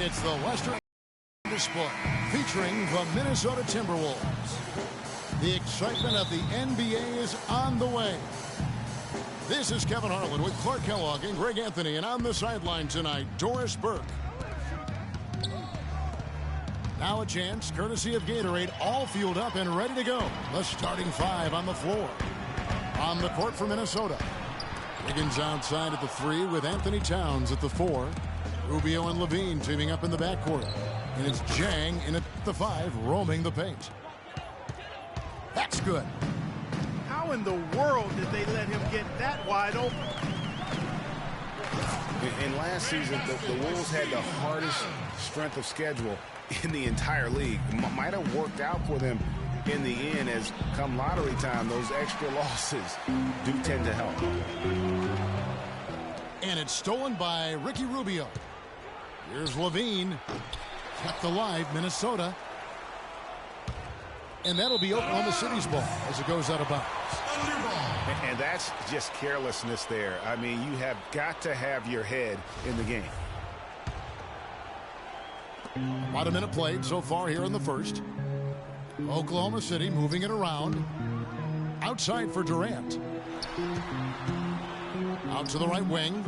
It's the Western Display featuring the Minnesota Timberwolves. The excitement of the NBA is on the way. This is Kevin Harlan with Clark Kellogg and Greg Anthony, and on the sideline tonight, Doris Burke. Now a chance, courtesy of Gatorade, all fueled up and ready to go. The starting five on the floor. On the court for Minnesota. Wiggins outside at the 3 with Anthony Towns at the 4. Rubio and Levine teaming up in the backcourt. And it's Jang in at the 5, roaming the paint. That's good. How in the world did they let him get that wide open? In last season, the Wolves had the hardest strength of schedule in the entire league. Might have worked out for them in the end, as come lottery time, those extra losses do tend to help. And it's stolen by Ricky Rubio. Here's Levine. Kept alive, Minnesota. And that'll be Oklahoma City's ball as it goes out of bounds. And that's just carelessness there. I mean, you have got to have your head in the game. About a minute played so far here in the first. Oklahoma City moving it around. Outside for Durant. Out to the right wing.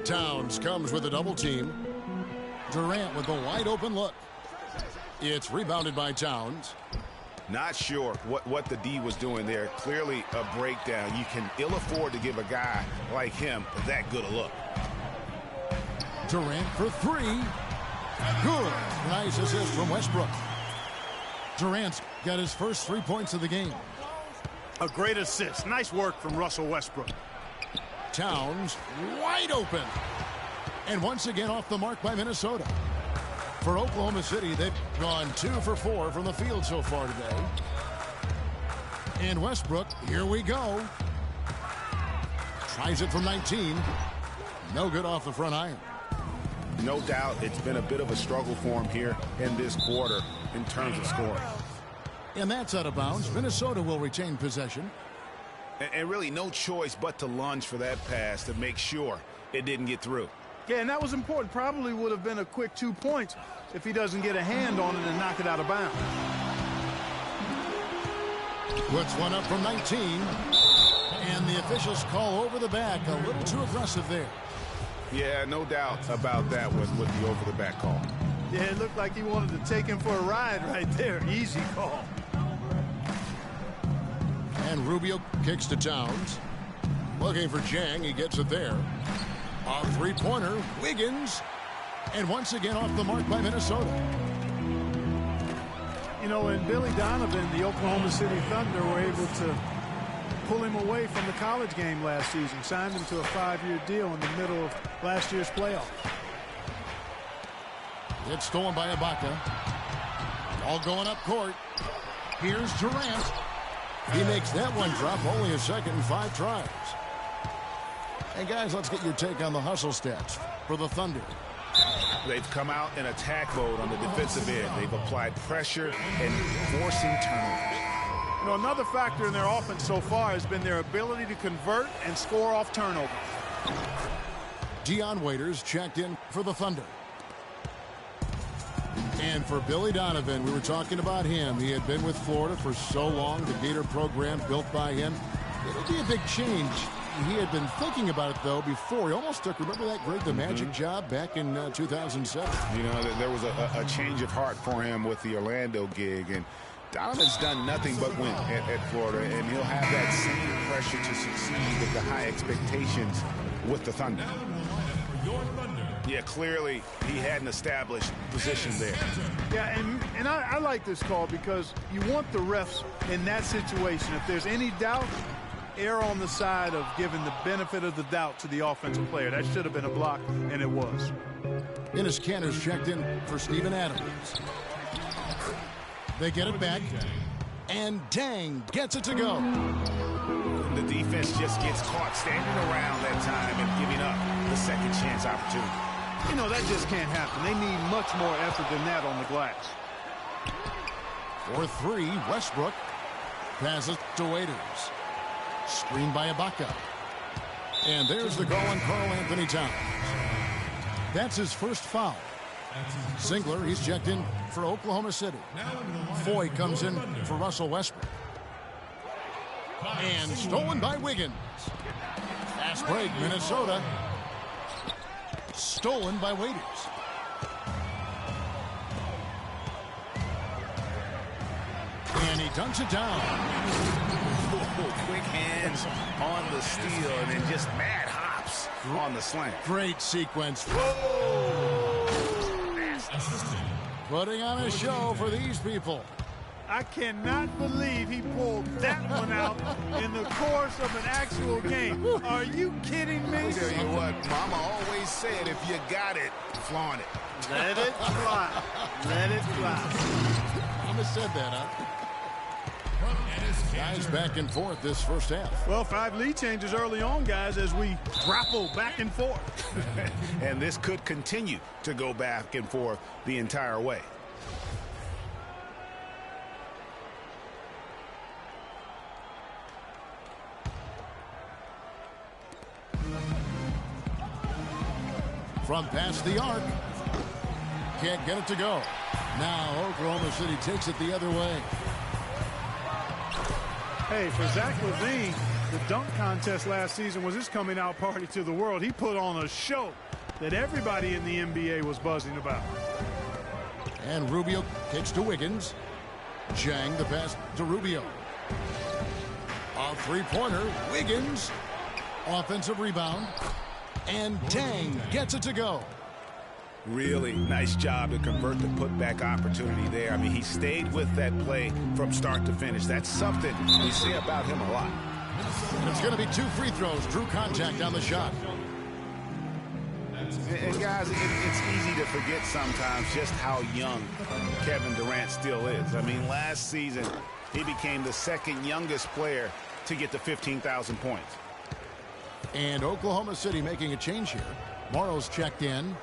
Towns comes with a double team. Durant with a wide open look. It's rebounded by Towns. Not sure what the D was doing there. Clearly a breakdown. You can ill afford to give a guy like him that good a look. Durant for 3. Good. Nice assist from Westbrook. Durant's got his first 3 points of the game. A great assist. Nice work from Russell Westbrook. Towns wide open. And once again off the mark by Minnesota. For Oklahoma City, they've gone 2 for 4 from the field so far today. And Westbrook, here we go. Tries it from 19. No good off the front iron. No doubt it's been a bit of a struggle for him here in this quarter in terms of scoring. And that's out of bounds. Minnesota will retain possession. And really no choice but to lunge for that pass to make sure it didn't get through. Yeah, and that was important. Probably would have been a quick 2 points if he doesn't get a hand on it and knock it out of bounds. Puts one up from 19. And the officials call over the back. A little too aggressive there. Yeah, no doubt about that with the over-the-back call. Yeah, it looked like he wanted to take him for a ride right there. Easy call. And Rubio kicks to Towns. Looking for Jang. He gets it there. A three-pointer. Wiggins. And once again off the mark by Minnesota. You know, and Billy Donovan, the Oklahoma City Thunder, were able to pull him away from the college game last season. Signed him to a 5-year deal in the middle of last year's playoff. It's stolen by Ibaka. All going up court. Here's Durant. He makes that one drop. Only a second and 5 tries. And guys, let's get your take on the hustle stats for the Thunder. They've come out in attack mode on the defensive end. They've applied pressure and forcing turnovers. You know, another factor in their offense so far has been their ability to convert and score off turnovers. Dion Waiters checked in for the Thunder. And for Billy Donovan, we were talking about him. He had been with Florida for so long, the Gator program built by him. It'll be a big change. He had been thinking about it, though, before. He almost took, remember that Greg the Magic job back in 2007? You know, there was a change of heart for him with the Orlando gig. And Donovan's done nothing but win at Florida, and he'll have that same pressure to succeed with the high expectations with the Thunder. Yeah, clearly he had an established position there. Yeah, and I like this call because you want the refs in that situation. If there's any doubt, err on the side of giving the benefit of the doubt to the offensive player. That should have been a block, and it was. Ennis Cantor's checked in for Steven Adams. They get it back, and Dang gets it to go. The defense just gets caught standing around that time and giving up the second chance opportunity. You know, that just can't happen. They need much more effort than that on the glass. For 3, Westbrook passes to Waiters. Screened by Ibaka. And there's the call on Karl Anthony Towns. That's his first foul. Zingler, he's checked in for Oklahoma City. Foy comes in for Russell Westbrook. And stolen by Wiggins. Fast break, Minnesota. Stolen by Waiters. And he dunks it down. Quick hands on the steal and then just mad hops on the slant. Great sequence. Putting on a show for these people. I cannot believe he pulled that one out in the course of an actual game. Are you kidding me? I'll tell you what, Mama always said, if you got it, flaunt it. Let it fly. Let it fly. Mama said that, huh? Guys back and forth this first half. Well, 5 lead changes early on, guys, as we grapple back and forth. And this could continue to go back and forth the entire way. From past the arc. Can't get it to go. Now Oklahoma City takes it the other way. Hey, for Zach LaVine, the dunk contest last season was his coming out party to the world. He put on a show that everybody in the NBA was buzzing about. And Rubio kicks to Wiggins. Jang the pass to Rubio. A three-pointer. Wiggins. Offensive rebound. And Tang gets it to go. Really nice job to convert the putback opportunity there. I mean, he stayed with that play from start to finish. That's something we say about him a lot. And it's going to be 2 free throws. Drew contact on the shot. And guys, it's easy to forget sometimes just how young Kevin Durant still is. I mean, last season, he became the second youngest player to get to 15,000 points. And Oklahoma City making a change here. Morrow's checked in.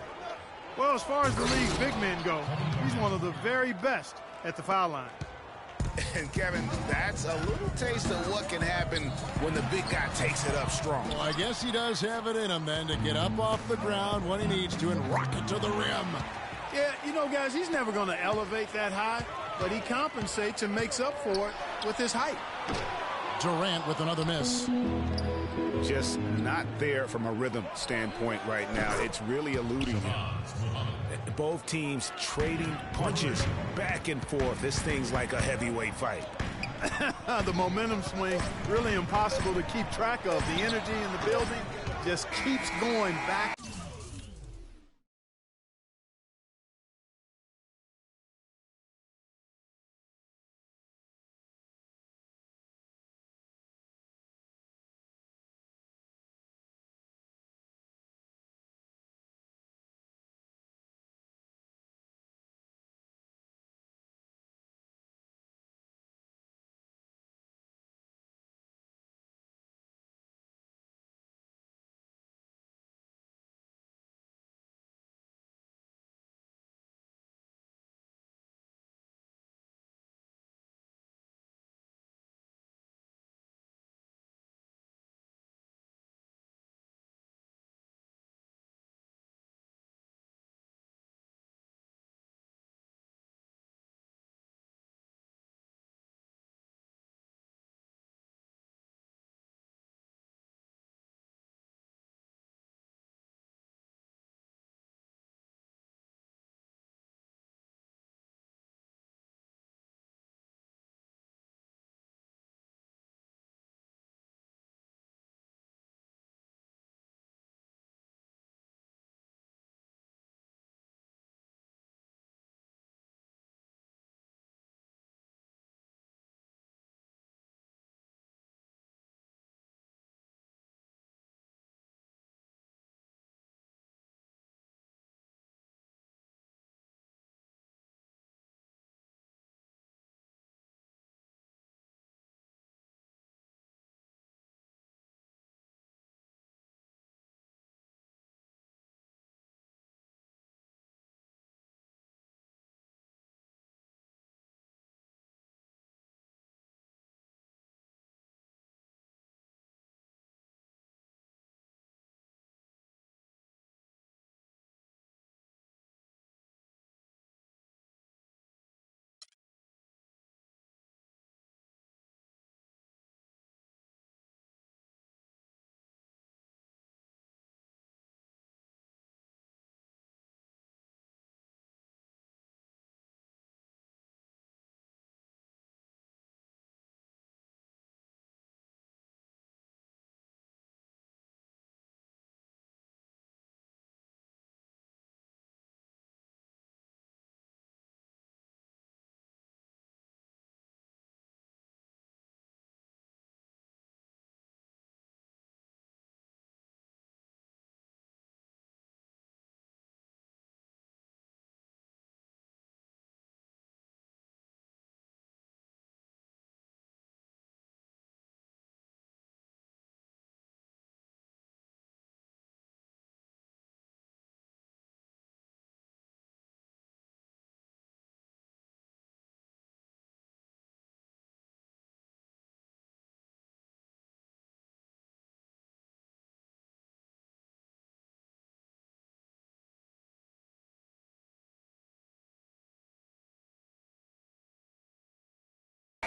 Well, as far as the league's big men go, he's one of the very best at the foul line. And, Kevin, that's a little taste of what can happen when the big guy takes it up strong. Well, I guess he does have it in him then to get up off the ground when he needs to and rock it to the rim. Yeah, you know, guys, he's never going to elevate that high, but he compensates and makes up for it with his height. Durant with another miss. Just not there from a rhythm standpoint right now. It's really eluding him. Both teams trading punches back and forth. This thing's like a heavyweight fight. The momentum swing, really impossible to keep track of. The energy in the building just keeps going back.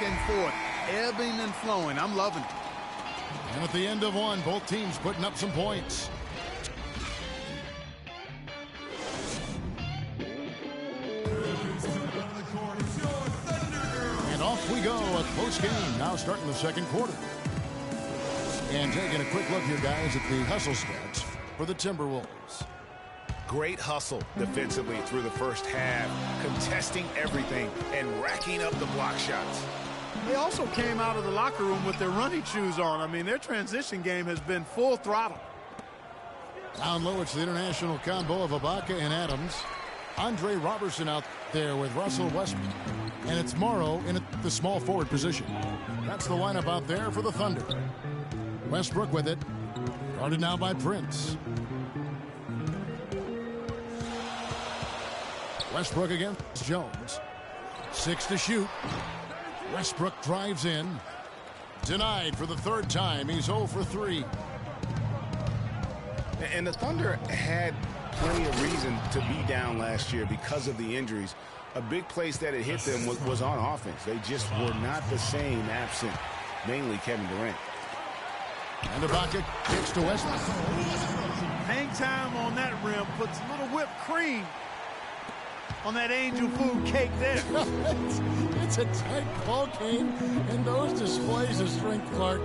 and forth, ebbing and flowing. I'm loving it. And at the end of one, both teams putting up some points. And off we go, a close game now starting the second quarter. And taking a quick look here, guys, at the hustle stats for the Timberwolves. Great hustle defensively through the first half, contesting everything and racking up the block shots. They also came out of the locker room with their running shoes on. I mean, their transition game has been full throttle. Down low, it's the international combo of Ibaka and Adams. Andre Robertson out there with Russell Westbrook. And it's Morrow in the small forward position. That's the lineup out there for the Thunder. Westbrook with it. Guarded now by Prince. Westbrook against Jones. 6 to shoot. Westbrook drives in. Denied for the third time. He's 0 for 3. And the Thunder had plenty of reason to be down last year because of the injuries. A big place that it hit them was on offense. They just were not the same absent, mainly Kevin Durant. And Ibaka kicks to Westbrook. Hang time on that rim puts a little whipped cream on that angel food cake there. It's a tight ball game, and those displays of strength, Clark,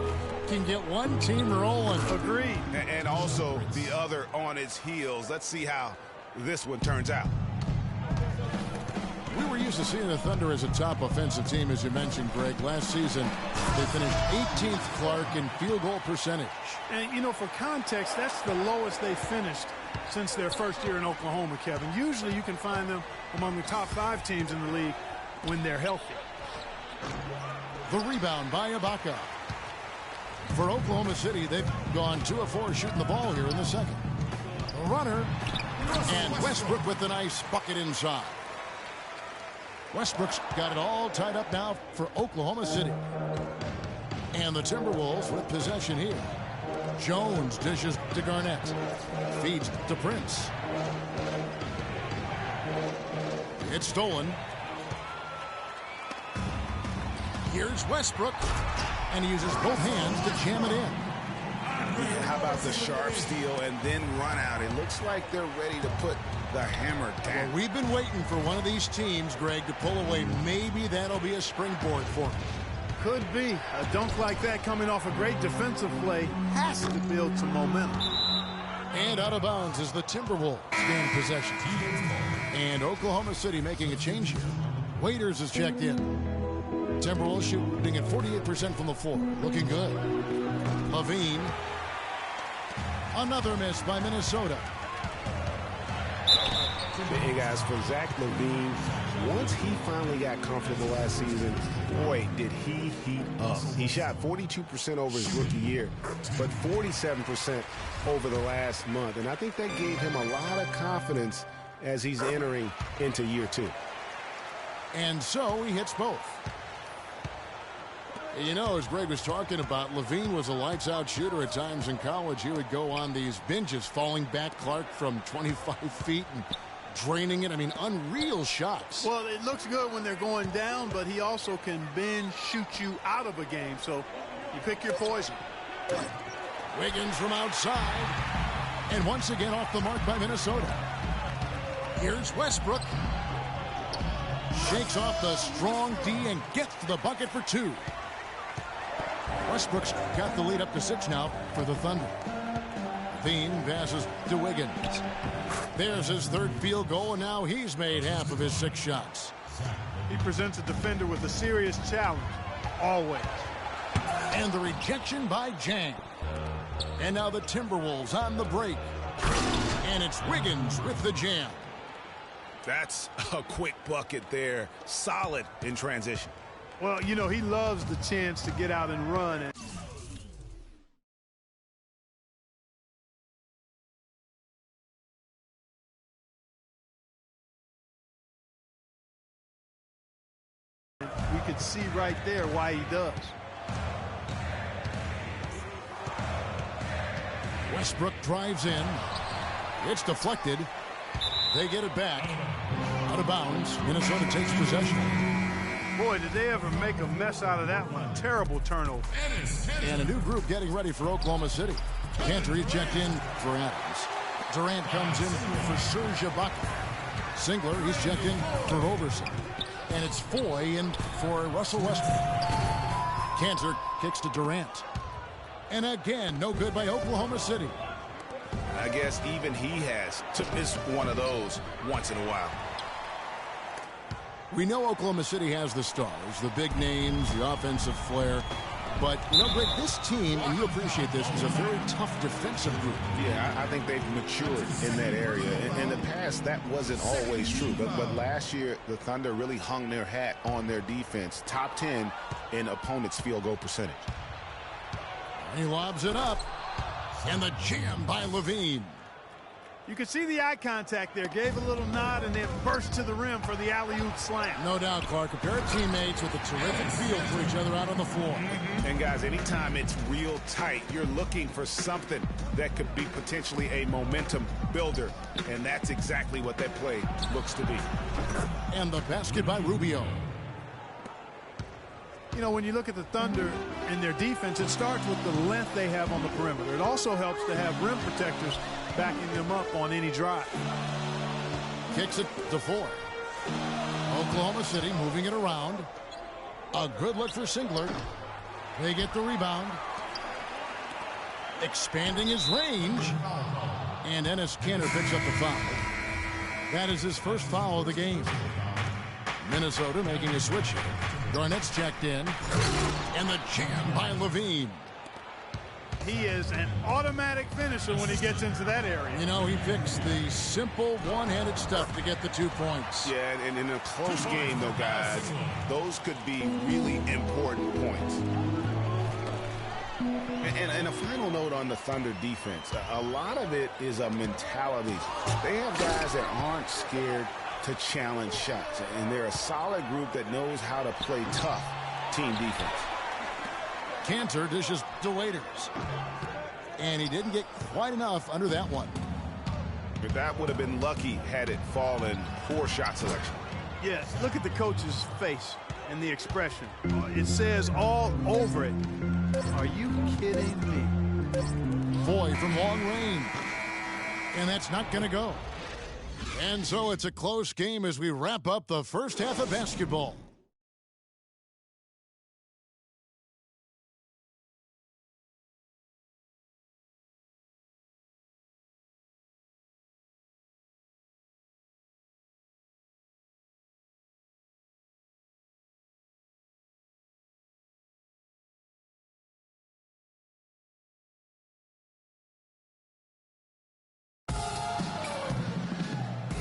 can get one team rolling. Agreed. And also the other on its heels. Let's see how this one turns out. We were used to seeing the Thunder as a top offensive team, as you mentioned, Greg. Last season, they finished 18th, Clark, in field goal percentage. And, you know, for context, that's the lowest they finished since their first year in Oklahoma, Kevin. Usually you can find them among the top 5 teams in the league when they're healthy. The rebound by Ibaka. For Oklahoma City, they've gone 2 of 4 shooting the ball here in the second. The runner, and Westbrook with the nice bucket inside. Westbrook's got it all tied up now for Oklahoma City. And the Timberwolves with possession here. Jones dishes to Garnett. Feeds to Prince. It's stolen. Here's Westbrook. And he uses both hands to jam it in. How about the sharp steal and then run out? It looks like they're ready to put the hammer down. Well, we've been waiting for one of these teams, Greg, to pull away. Maybe that'll be a springboard for them. Could be. A dunk like that coming off a great defensive play has to build some momentum. And out of bounds as the Timberwolves gain possession. And Oklahoma City making a change here. Waiters is checked in. Timberwolves shooting at 48% from the floor. Looking good. Levine. Another miss by Minnesota. Hey guys, for Zach LaVine, once he finally got comfortable last season, boy, did he heat up. He shot 42% over his rookie year, but 47% over the last month. And I think that gave him a lot of confidence as he's entering into year 2. And so he hits both. You know, as Greg was talking about, Levine was a lights-out shooter at times in college. He would go on these binges, falling back, Clark, from 25 feet and draining it. I mean, unreal shots. Well, it looks good when they're going down, but he also can bend, shoot you out of a game. So you pick your poison. Wiggins from outside. And once again off the mark by Minnesota. Here's Westbrook. Shakes off the strong D and gets to the bucket for 2. Westbrook's got the lead up to 6 now for the Thunder. Levine passes to Wiggins. There's his third field goal, and now he's made half of his 6 shots. He presents a defender with a serious challenge, always. And the rejection by Jang. And now the Timberwolves on the break. And it's Wiggins with the jam. That's a quick bucket there. Solid in transition. Well, you know, he loves the chance to get out and run. We could see right there why he does. Westbrook drives in. It's deflected. They get it back. Out of bounds. Minnesota takes possession. Boy, did they ever make a mess out of that one. A terrible turnover. And a new group getting ready for Oklahoma City. Cantor checked in for Adams. Durant comes in for Serge Ibaka. Singler, he's checked in for Overson. And it's Foy in for Russell Westbrook. Cantor kicks to Durant. And again, no good by Oklahoma City. I guess even he has to miss one of those once in a while. We know Oklahoma City has the stars, the big names, the offensive flair. But, you know, Greg, this team, and you appreciate this, is a very tough defensive group. Yeah, I think they've matured in that area. In the past, that wasn't always true. But last year, the Thunder really hung their hat on their defense. Top 10 in opponents' field goal percentage. He lobs it up. And the jam by Levine. You could see the eye contact there. Gave a little nod and then burst to the rim for the alley-oop slam. No doubt, Clark. A pair of teammates with a terrific feel for each other out on the floor. And, guys, anytime it's real tight, you're looking for something that could be potentially a momentum builder. And that's exactly what that play looks to be. And the basket by Rubio. You know, when you look at the Thunder and their defense, it starts with the length they have on the perimeter. It also helps to have rim protectors backing them up on any drive. Kicks it to Four. Oklahoma City moving it around. A good look for Singler. They get the rebound. Expanding his range. And Enes Kanter picks up the foul. That is his first foul of the game. Minnesota making a switch here. Garnett's checked in. And the jam by Levine. He is an automatic finisher when he gets into that area. You know, he picks the simple one-handed stuff to get the 2 points. Yeah, and in a close game, though, guys, those could be really important points. And a final note on the Thunder defense. A lot of it is a mentality. They have guys that aren't scared to challenge shots, and they're a solid group that knows how to play tough team defense. Cantor dishes to Waiters. And he didn't get quite enough under that one. But that would have been lucky had it fallen. Poor shot selection. Yes, look at the coach's face and the expression. It says all over it. Are you kidding me? Foy from long range. And that's not going to go. And so it's a close game as we wrap up the first half of basketball.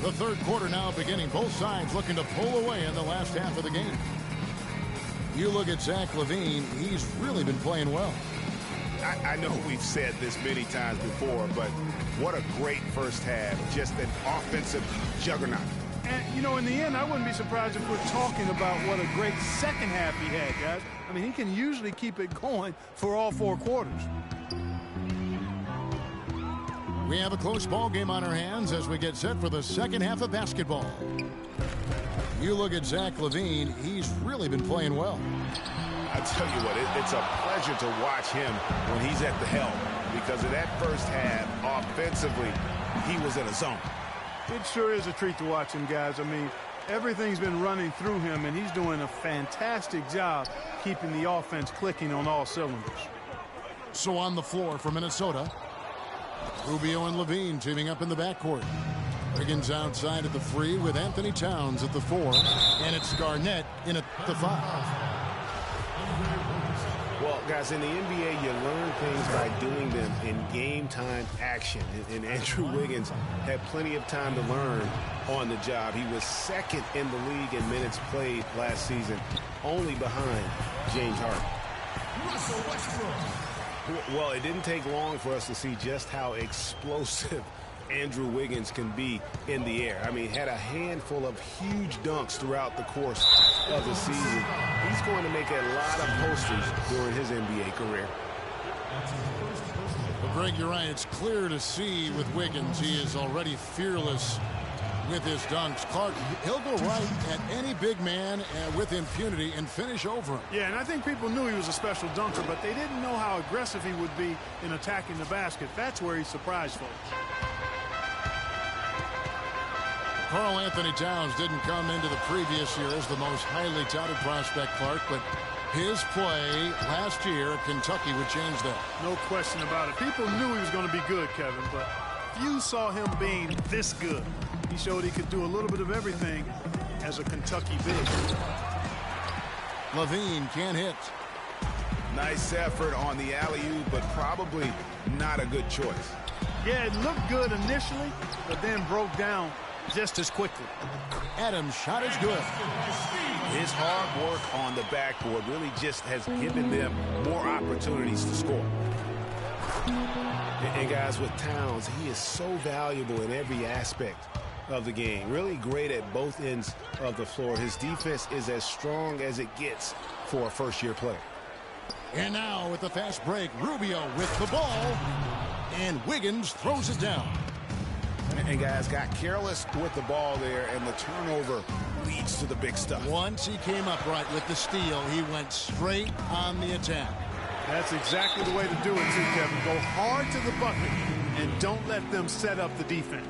The third quarter now beginning. Both sides looking to pull away in the last half of the game. You look at Zach LaVine, he's really been playing well. I know we've said this many times before, but what a great first half. Just an offensive juggernaut. And, you know, in the end, I wouldn't be surprised if we're talking about what a great second half he had, guys. I mean, he can usually keep it going for all 4 quarters. We have a close ball game on our hands as we get set for the second half of basketball. You look at Zach LaVine, he's really been playing well. I tell you what, it's a pleasure to watch him when he's at the helm, because of that first half, offensively, he was in a zone. It sure is a treat to watch him, guys. I mean, everything's been running through him, and he's doing a fantastic job keeping the offense clicking on all cylinders. So on the floor for Minnesota, Rubio and Levine teaming up in the backcourt. Wiggins outside at the 3 with Anthony Towns at the 4. And it's Garnett in at the 5. Well, guys, in the NBA, you learn things by doing them in game-time action. And Andrew Wiggins had plenty of time to learn on the job. He was second in the league in minutes played last season, only behind James Harden. Russell Westbrook. Well, it didn't take long for us to see just how explosive Andrew Wiggins can be in the air. I mean, had a handful of huge dunks throughout the course of the season. He's going to make a lot of posters during his NBA career. Well, Greg, you're right. It's clear to see with Wiggins, he is already fearless with his dunks. Clark, he'll go right at any big man with impunity and finish over him. Yeah, and I think people knew he was a special dunker, but they didn't know how aggressive he would be in attacking the basket. That's where he surprised folks. Karl Anthony Towns didn't come into the previous year as the most highly touted prospect, Clark, but his play last year at Kentucky would change that. No question about it. People knew he was going to be good, Kevin, but few saw him being this good. He showed he could do a little bit of everything as a Kentucky big. Levine can't hit. Nice effort on the alley-oop, but probably not a good choice. Yeah, it looked good initially, but then broke down just as quickly. Adams' shot is good. His hard work on the backboard really just has given them more opportunities to score. And guys, with Towns, he is so valuable in every aspect of the game. Really great at both ends of the floor. His defense is as strong as it gets for a first-year player. And now with the fast break, Rubio with the ball. And Wiggins throws it down. And guys got careless with the ball there, and the turnover leads to the big stuff. Once he came upright with the steal, he went straight on the attack. That's exactly the way to do it, too, Kevin. Go hard to the bucket and don't let them set up the defense.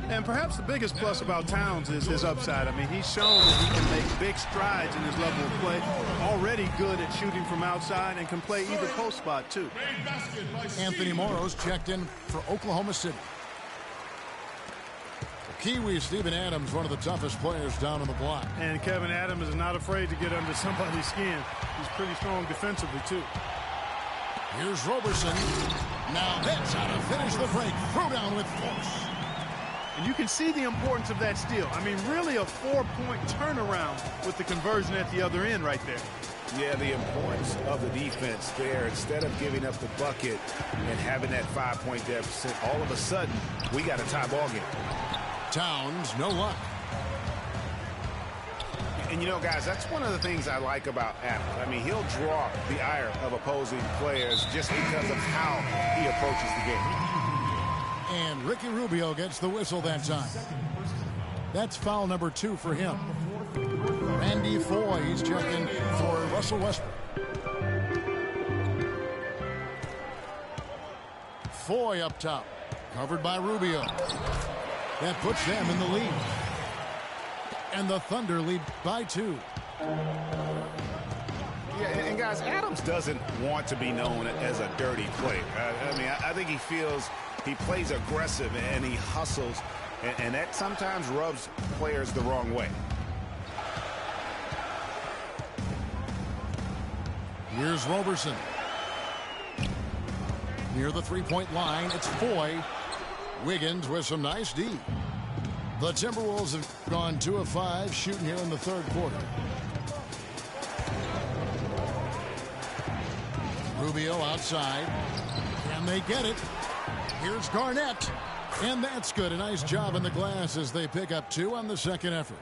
And perhaps the biggest plus about Towns is his upside. I mean, he's shown that he can make big strides in his level of play. Already good at shooting from outside and can play either post spot, too. Anthony Morrow's checked in for Oklahoma City. Kiwi Steven Adams, one of the toughest players down on the block. And Kevin Adams is not afraid to get under somebody's skin. He's pretty strong defensively, too. Here's Roberson. Now that's how to finish the break. Throw down with force. And you can see the importance of that steal. I mean, really a 4-point turnaround with the conversion at the other end right there. Yeah, the importance of the defense there. Instead of giving up the bucket and having that 5-point deficit, all of a sudden, we got a tie ball game. Towns, no luck. And, you know, guys, that's one of the things I like about Adams. I mean, he'll draw the ire of opposing players just because of how he approaches the game. And Ricky Rubio gets the whistle that time. That's foul number 2 for him. Randy Foye, he's checking for Russell Westbrook. Foye up top, covered by Rubio. That puts them in the lead. And the Thunder lead by 2. Yeah, and guys, Adams doesn't want to be known as a dirty player. I mean, I think he feels he plays aggressive and he hustles, and that sometimes rubs players the wrong way. Here's Roberson. Near the three-point line, it's Foye. Wiggins with some nice D. The Timberwolves have gone 2 of 5 shooting here in the third quarter. Rubio outside. Can they get it? Here's Garnett. And that's good. A nice job in the glass as they pick up 2 on the second effort.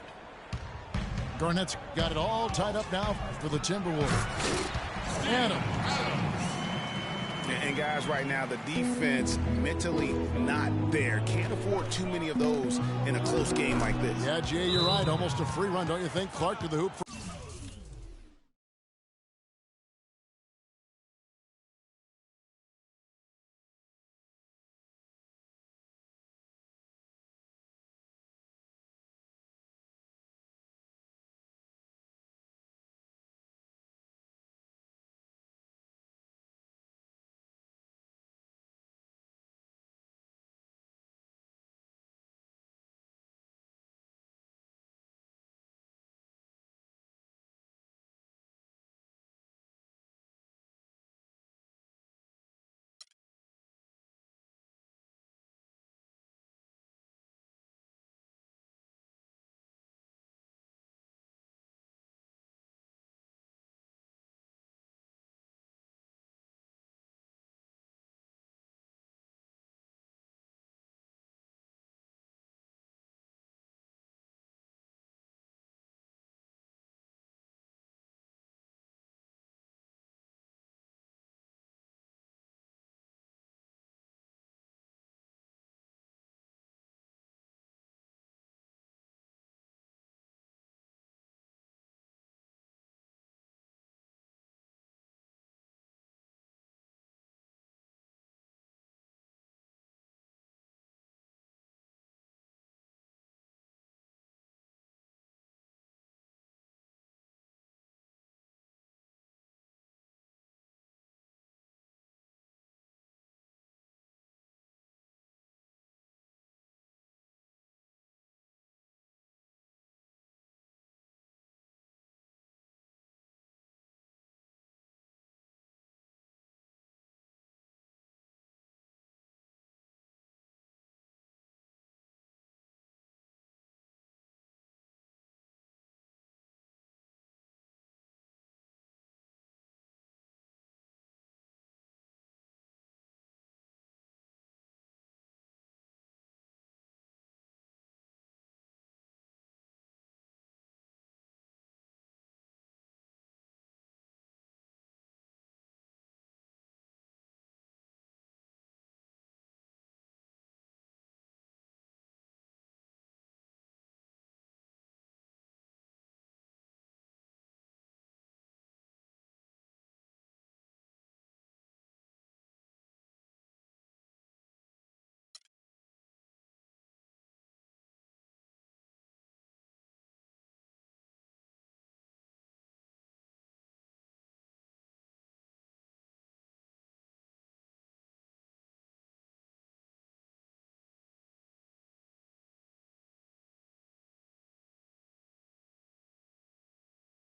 Garnett's got it all tied up now for the Timberwolves. Adams. And guys, right now, the defense mentally not there. Can't afford too many of those in a close game like this. Yeah, Jay, you're right. Almost a free run, don't you think? Clark to the hoop.